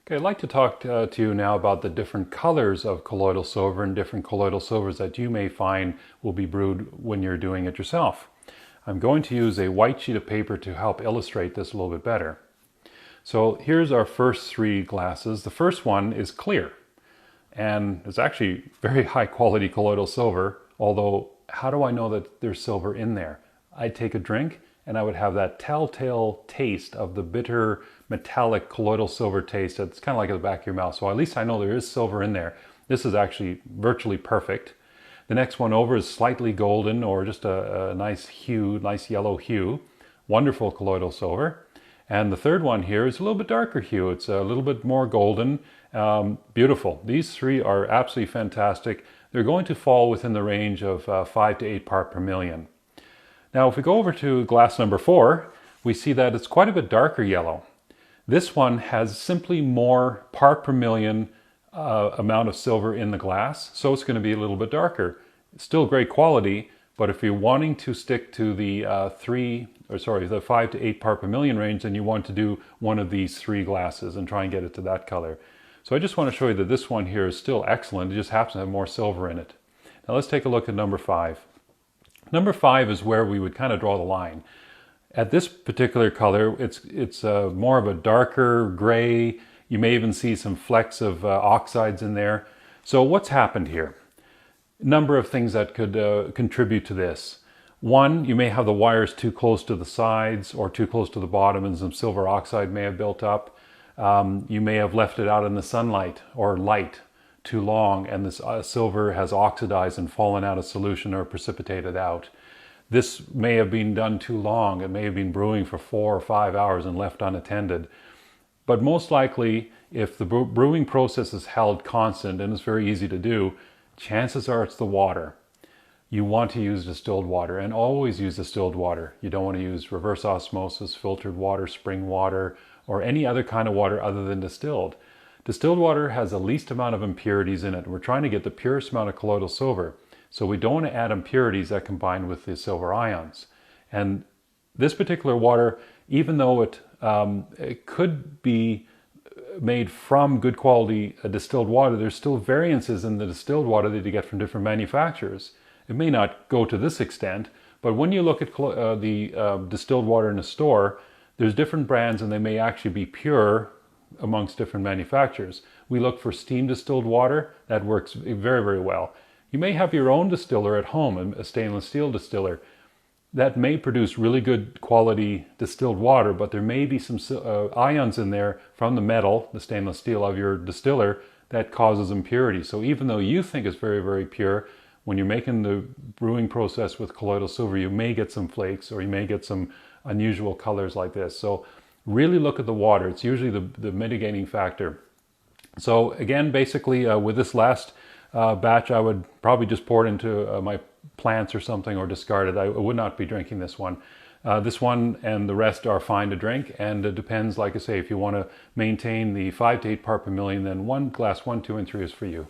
Okay, I'd like to talk to you now about the different colors of colloidal silver and different colloidal silvers that you may find will be brewed when you're doing it yourself. I'm going to use a white sheet of paper to help illustrate this a little bit better. So here's our first three glasses. The first one is clear, and it's actually very high quality colloidal silver, although how do I know that there's silver in there? I'd take a drink and I would have that telltale taste of the bitter metallic colloidal silver taste that's kind of like at the back of your mouth. So at least I know there is silver in there. This is actually virtually perfect. The next one over is slightly golden, or just a nice hue, nice yellow hue. Wonderful colloidal silver. And the third one here is a little bit darker hue. It's a little bit more golden. Beautiful. These three are absolutely fantastic. They're going to fall within the range of 5 to 8 part per million. Now, if we go over to glass number 4, we see that it's quite a bit darker yellow. This one has simply more part per million amount of silver in the glass, so it's going to be a little bit darker. Still great quality, but if you're wanting to stick to the 5 to 8 part per million range, then you want to do one of these three glasses and try and get it to that color. So I just want to show you that this one here is still excellent. It just happens to have more silver in it. Now let's take a look at number 5. Number 5 is where we would kind of draw the line. At this particular color, it's more of a darker gray. You may even see some flecks of oxides in there. So what's happened here? Number of things that could contribute to this. One, you may have the wires too close to the sides or too close to the bottom, and some silver oxide may have built up. You may have left it out in the sunlight or light too long, and this silver has oxidized and fallen out of solution or precipitated out. This may have been done too long. It may have been brewing for 4 or 5 hours and left unattended. But most likely, if the brewing process is held constant, and it's very easy to do, chances are it's the water. You want to use distilled water, and always use distilled water. You don't want to use reverse osmosis, filtered water, spring water, or any other kind of water other than distilled. Distilled water has the least amount of impurities in it. We're trying to get the purest amount of colloidal silver. So we don't want to add impurities that combine with the silver ions. And this particular water, even though it could be made from good quality distilled water, there's still variances in the distilled water that you get from different manufacturers. It may not go to this extent, but when you look at the distilled water in a store, there's different brands and they may actually be pure amongst different manufacturers. We look for steam distilled water. That works very, very well. You may have your own distiller at home, a stainless steel distiller. That may produce really good quality distilled water, but there may be some ions in there from the metal, the stainless steel of your distiller, that causes impurity. So even though you think it's very, very pure, when you're making the brewing process with colloidal silver, you may get some flakes or you may get some unusual colors like this. So really look at the water. It's usually the mitigating factor. So again, basically with this last batch, I would probably just pour it into my plants or something, or discard it. I would not be drinking this one. This one and the rest are fine to drink, and it depends, like I say, if you want to maintain the 5 to 8 part per million, then one glass 1, 2, and 3 is for you.